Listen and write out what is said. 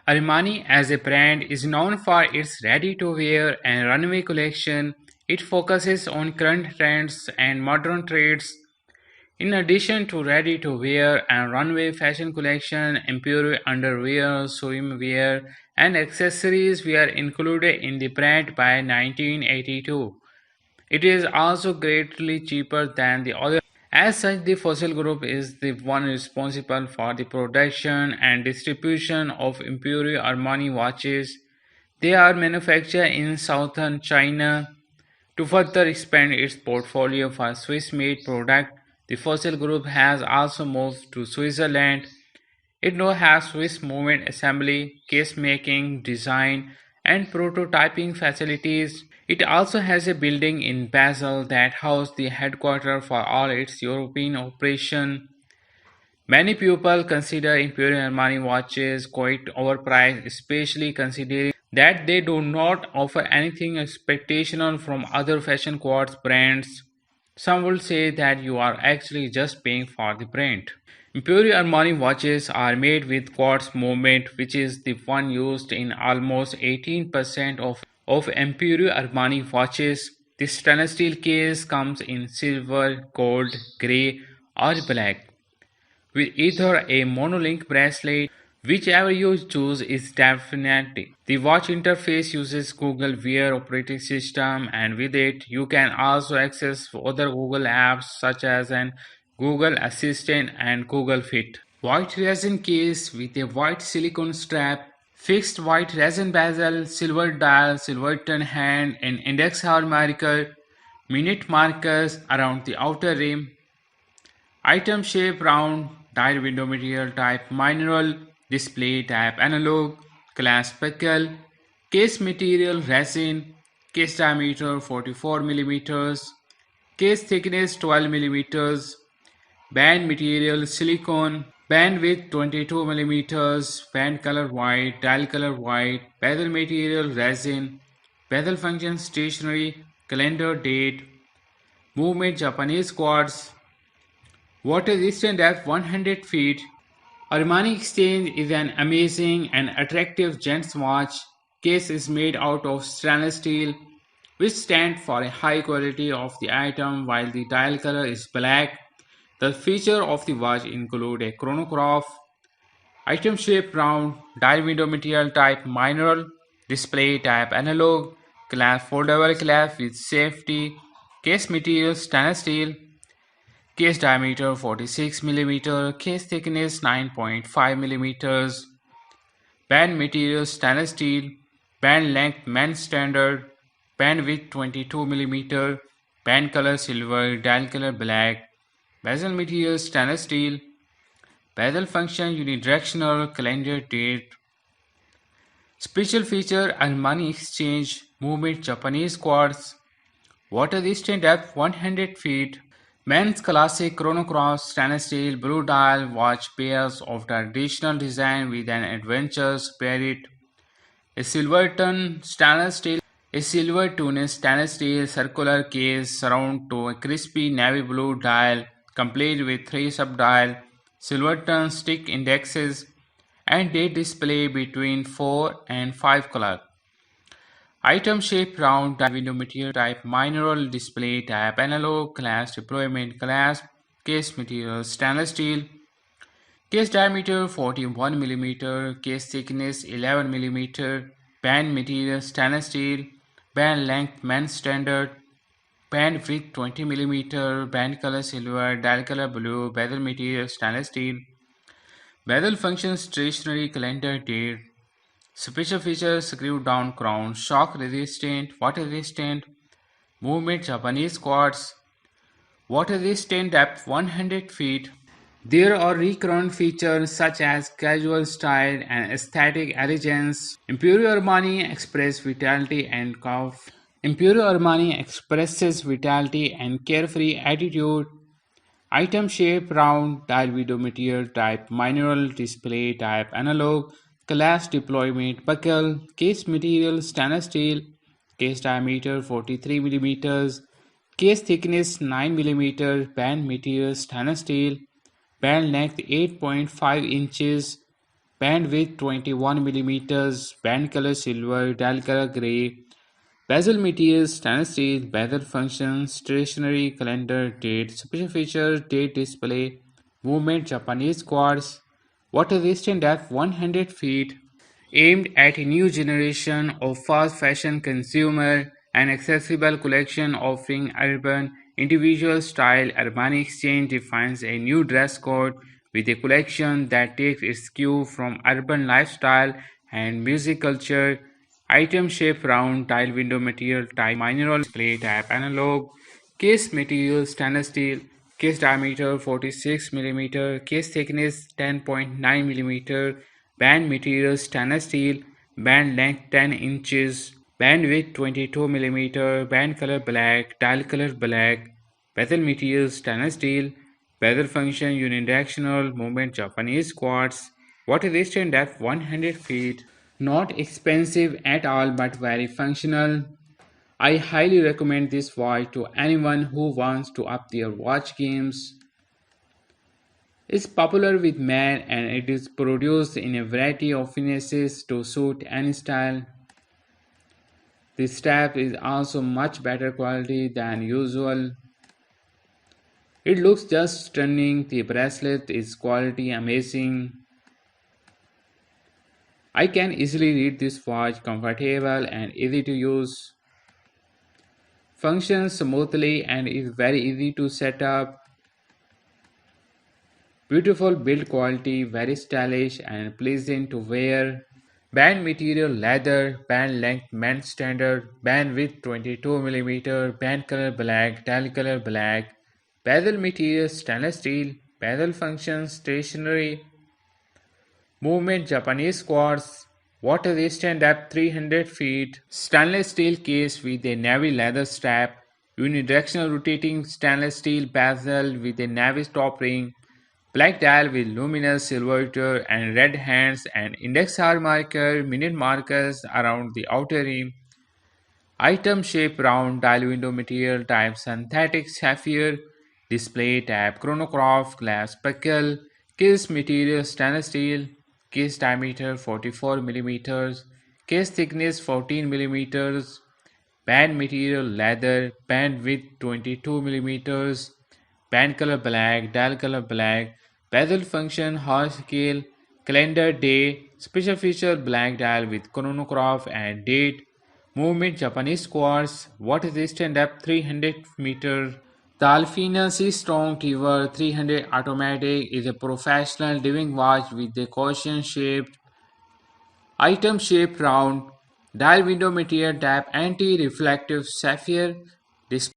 Armani as a brand is known for its ready-to-wear and runway collection. It focuses on current trends and modern trends. In addition to ready-to-wear and runway fashion collection, Imperial underwear, swimwear, and accessories were included in the brand by 1982. It is also greatly cheaper than the other. As such, the Fossil Group is the one responsible for the production and distribution of Imperial Armani watches. They are manufactured in southern China. To further expand its portfolio for Swiss-made products, the Fossil Group has also moved to Switzerland. It now has Swiss movement assembly, case making, design, and prototyping facilities. It also has a building in Basel that houses the headquarters for all its European operations. Many people consider Imperial Armani watches quite overpriced, especially considering that they do not offer anything expectational from other fashion quartz brands. Some will say that you are actually just paying for the brand. Imperial Armani watches are made with quartz movement, which is the one used in almost 18% of Imperial Armani watches. The stainless steel case comes in silver, gold, grey, or black, with either a monolink bracelet. Whichever you choose is definitely. The watch interface uses Google Wear operating system, and with it you can also access other Google apps such as an Google Assistant and Google Fit. White resin case with a white silicone strap, fixed white resin bezel, silver dial, silver turn hand, and index hour marker, minute markers around the outer rim. Item shape round, dial window material type mineral, display type analog, glass buckle, case material resin, case diameter 44 millimeters, case thickness 12 millimeters, band material silicone, band width 22 millimeters, band color white, dial color white, bezel material resin, bezel function stationary, calendar date, movement Japanese quartz, water resistant at 100 feet. Armani Exchange is an amazing and attractive gents watch. Case is made out of stainless steel, which stands for a high quality of the item while the dial color is black. The feature of the watch include a chronograph, item shape round, dial window material type mineral, display type analog, clasp foldable clasp with safety, case material stainless steel, case diameter 46 mm, case thickness 9.5 mm, band material stainless steel, band length men's standard, band width 22 mm, band color silver, dial color black, bezel material stainless steel, bezel function unidirectional, calendar date. Special feature Armani Exchange, movement Japanese quartz, water resistant depth 100 feet. Men's classic chronograph stainless steel blue dial watch pairs of traditional design with an adventure spirit. A Silverton stainless steel, a silver tuned stainless steel circular case surround to a crispy navy blue dial, complete with three sub-dial, Silverton stick indexes, and date display between 4 and 5 o'clock. Item shape round, dial window material type mineral, display type analog, glass deployment glass, case material stainless steel, case diameter 41 mm, case thickness 11 mm, band material stainless steel, band length men's standard, band width 20 mm, band color silver, dial color blue, bezel material stainless steel, bezel function stationary, calendar date. Special features screw down crown, shock resistant, water resistant, movement Japanese quartz, water resistant depth 100 feet. There are recurrent features such as casual style and aesthetic elegance. Imperial Armani express vitality and curve. Imperial Armani expresses vitality and carefree attitude. Item shape round, dial window material type mineral, display type analog, class deployment buckle, case material stainless steel, case diameter 43 mm, case thickness 9 mm, band material stainless steel, band length 8.5 inches, band width 21 millimeters, band color silver, dial color gray, bezel material stainless steel, bezel function, stationary calendar, date, special features, date display, movement Japanese quartz, water resistant depth 100 feet, aimed at a new generation of fast fashion consumer, an accessible collection offering urban individual style. Armani Exchange defines a new dress code with a collection that takes its cue from urban lifestyle and music culture. Item shape round, tile window material type mineral display type analog, case material stainless steel, case diameter 46 mm, case thickness 10.9 mm, band material stainless steel, band length 10 inches, band width 22 mm, band color black, dial color black, bezel material stainless steel, bezel function unidirectional, movement Japanese quartz, water resistant depth 100 feet. Not expensive at all but very functional. I highly recommend this watch to anyone who wants to up their watch games. It's popular with men and it is produced in a variety of finishes to suit any style. The strap is also much better quality than usual. It looks just stunning. The bracelet is quality amazing. I can easily read this watch, comfortable and easy to use. Functions smoothly and is very easy to set up. Beautiful build quality, very stylish and pleasant to wear. Band material leather, band length men's standard, band width 22 millimeter, band color black, dial color black, bezel material stainless steel, bezel function stationary, movement Japanese quartz, water resistant depth 300 feet, stainless steel case with a navy leather strap, unidirectional rotating stainless steel bezel with a navy top ring, black dial with luminous silver and red hands and index hour marker, minute markers around the outer rim, item shape round dial window material type synthetic sapphire, display type chronograph, glass speckle, case material stainless steel, case diameter 44 millimeters, case thickness 14 millimeters, band material leather, band width 22 millimeters, band color black, dial color black, bezel function horse scale, calendar day, special feature black dial with chronograph and date, movement Japanese quartz, water resistant depth 300 meter. The Alfina Sea Strong Tiver 300 Automatic is a professional diving watch with a caution shaped item shaped round dial window material type anti-reflective sapphire display.